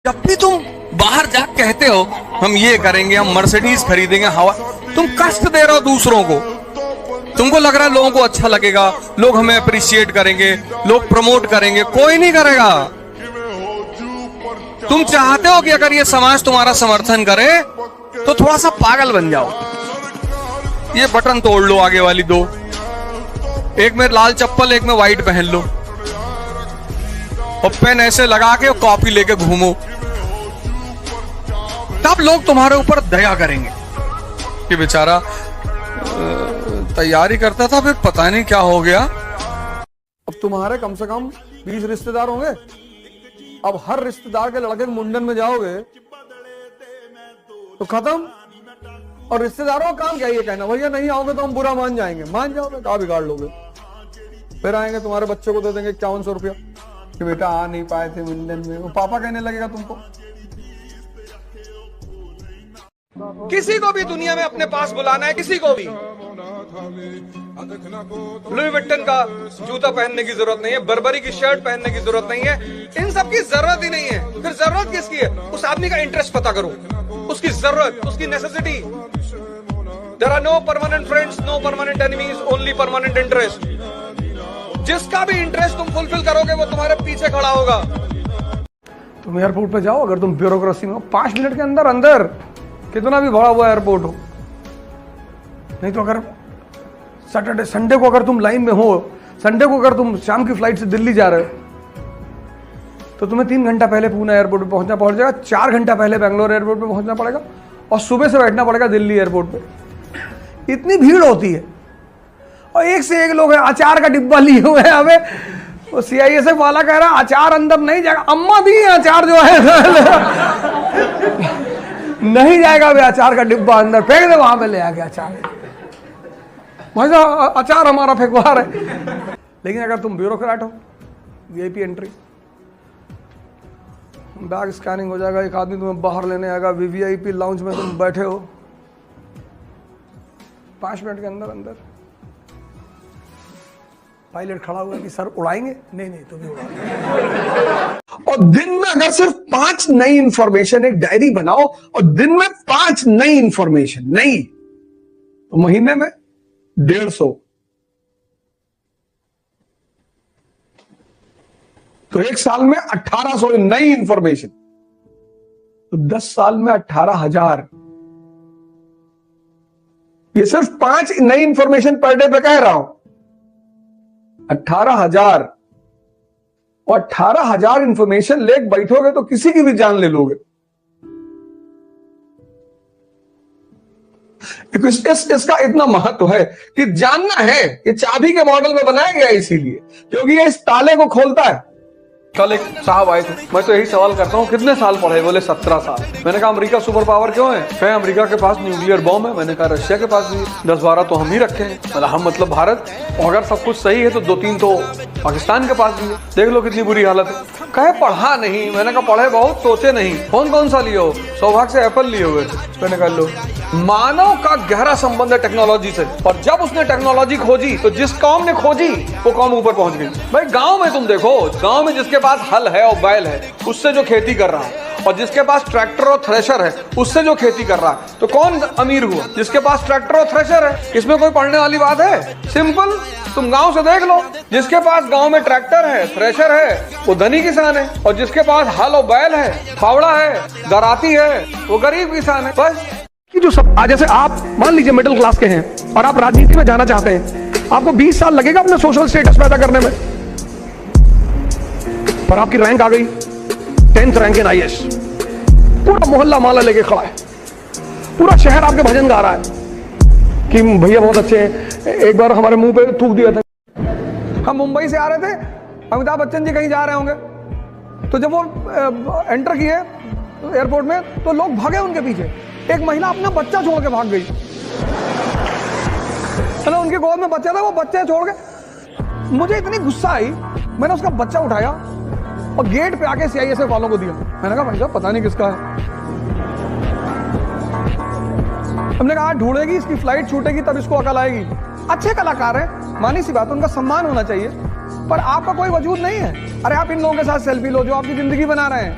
जब भी तुम बाहर जा कहते हो हम ये करेंगे, हम मर्सिडीज खरीदेंगे, हवा, तुम कष्ट दे रहे हो दूसरों को। तुमको लग रहा है लोगों को अच्छा लगेगा, लोग हमें अप्रिशिएट करेंगे, लोग प्रमोट करेंगे, कोई नहीं करेगा। तुम चाहते हो कि अगर ये समाज तुम्हारा समर्थन करे तो थोड़ा सा पागल बन जाओ। ये बटन तोड़ लो आगे वाली दो, एक में लाल चप्पल एक में व्हाइट पहन लो और पेन ऐसे लगा के कॉपी लेके घूमो, तब लोग तुम्हारे ऊपर दया करेंगे कि बेचारा तैयारी करता था फिर पता नहीं क्या हो गया। अब तुम्हारे कम से कम 20 रिश्तेदार होंगे। अब हर रिश्तेदार के लड़के के मुंडन में जाओगे तो खत्म। और रिश्तेदारों का काम क्या ये कहना भैया नहीं आओगे तो हम बुरा मान जाएंगे। मान जाओगे कहा बिगाड़ लोगे। फिर आएंगे तुम्हारे बच्चे को दे देंगे 5100 रुपया कि बेटा आ नहीं पाए थे मुंडन में, वो पापा कहने लगेगा तुमको। किसी को भी दुनिया में अपने पास बुलाना है, किसी को भी लुई विट्टन का जूता पहनने की जरूरत नहीं है, बर्बरी की शर्ट पहनने की जरूरत नहीं है, इन सब की जरूरत ही नहीं है। फिर जरूरत किसकी है? उस आदमी का इंटरेस्ट पता करो, उसकी जरूरत, उसकी necessity. There are no permanent friends, no permanent enemies, only permanent interest. जिसका भी इंटरेस्ट तुम फुलफिल करोगे वो तुम्हारे पीछे खड़ा होगा। तुम एयरपोर्ट पे जाओ, अगर तुम ब्यूरोक्रेसी में 5 मिनट के अंदर अंदर कितना भी भरा हुआ एयरपोर्ट हो, नहीं तो अगर सैटरडे संडे को अगर तुम लाइन में हो, संडे को अगर तुम शाम की फ्लाइट से दिल्ली जा रहे हो तो तुम्हें 3 घंटा पहले पुणे एयरपोर्ट पे पहुंचना पड़ जाएगा, 4 घंटा पहले बेंगलोर एयरपोर्ट पे पहुंचना पड़ेगा और सुबह से बैठना पड़ेगा दिल्ली एयरपोर्ट पे। इतनी भीड़ होती है और एक से एक लोग हैं अचार का डिब्बा लिए हुए हैं। हमें वो CISF वाला कह रहा है अचार अंदर नहीं जाएगा। अम्मा दी है अचार जो है नहीं जाएगा वे अचार का डिब्बा अंदर, फेंक दे वहां पे ले आके अचार। भाई साहब अचार हमारा फेंकवा रहे। लेकिन अगर तुम ब्यूरोक्रेट हो, VIP एंट्री, बैग स्कैनिंग हो जाएगा, एक आदमी तुम्हें बाहर लेने आएगा, VVIP लाउंज में तुम बैठे हो, 5 मिनट के अंदर अंदर पायलट खड़ा हुआ कि सर उड़ाएंगे? नहीं नहीं तुम ही उड़ाओ। और दिन में अगर सिर्फ 5 नई इंफॉर्मेशन, एक डायरी बनाओ और दिन में 5 नई इंफॉर्मेशन नई, तो महीने में 150, तो एक साल में 1800 नई इंफॉर्मेशन, तो 10 साल में 18,000। ये सिर्फ 5 नई इंफॉर्मेशन पर डे पे कह रहा हूं, 18,000। और 18,000 इंफॉर्मेशन लेके बैठोगे तो किसी की भी जान ले लोगे। इसका इतना महत्व है कि जानना है, ये चाबी के मॉडल में बनाया गया है इसीलिए क्योंकि ये इस ताले को खोलता है। कल एक साहब आए थे, मैं तो यही सवाल करता हूँ कितने साल पढ़े? बोले 17 साल। मैंने कहा अमेरिका सुपर पावर क्यों है? कहे अमेरिका के पास न्यूक्लियर बॉम्ब है। मैंने कहा रशिया के पास भी 10-12 तो हम ही रखे हैं। मतलब हम मतलब भारत। और अगर सब कुछ सही है तो 2-3 तो पाकिस्तान के पास भी है। देख लो कितनी बुरी हालत है। कहे पढ़ा नहीं। मैंने कहा पढ़े बहुत, सोचे नहीं। फोन कौन सा लिए हो? सौभाग्य से एप्पल लिए हुए थे। मैंने कहा लो, मानव का गहरा संबंध है टेक्नोलॉजी से, और जब उसने टेक्नोलॉजी खोजी तो जिस कौम ने खोजी वो कौम ऊपर पहुंच गई। भाई गांव में तुम देखो, गांव में जिसके पास हल है और बैल है उससे जो खेती कर रहा है, और जिसके पास ट्रैक्टर और थ्रेशर है उससे जो खेती कर रहा है, तो कौन अमीर हुआ? जिसके पास ट्रैक्टर और थ्रेशर है। इसमें कोई पढ़ने वाली बात है? सिंपल, तुम गांव से देख लो, जिसके पास गांव में ट्रैक्टर है, थ्रेशर है, वो धनी किसान है, और जिसके पास हल और बैल है, फावड़ा है, दराती है, वो गरीब किसान है। बस कि जो सब आज जैसे आप मान लीजिए मिडिल क्लास के हैं और आप राजनीति में जाना चाहते हैं, आपको 20 साल लगेगा अपना सोशल स्टेटस पैदा करने में, पर आपकी रैंक आ गई 10th रैंक इन IAS। पूरा मोहल्ला माला लेके खड़ा है, पूरा शहर आपके भजन गा रहा है कि भैया बहुत अच्छे हैं। एक बार हमारे मुंह पे थूक दिया था। हम मुंबई से आ रहे थे, अमिताभ बच्चन जी कहीं जा रहे होंगे, तो जब वो एंटर किए एयरपोर्ट में तो लोग भागे उनके पीछे। एक महिला अपना बच्चा छोड़ के भाग गई। चलो उनके गोद में बच्चा था, वो बच्चे छोड़ के। मुझे इतनी गुस्सा आई, मैंने उसका बच्चा उठाया और गेट पे आके CISF वालों को दिया। मैंने कहा भाई साहब पता नहीं किसका है। हमने कहा ढूंढेगी, इसकी फ्लाइट छूटेगी तब इसको अकल आएगी। अच्छे कलाकार हैं, मानी सी बात, उनका सम्मान होना चाहिए, पर आपका कोई वजूद नहीं है। अरे आप इन लोगों के साथ सेल्फी लो जो आपकी जिंदगी बना रहे हैं।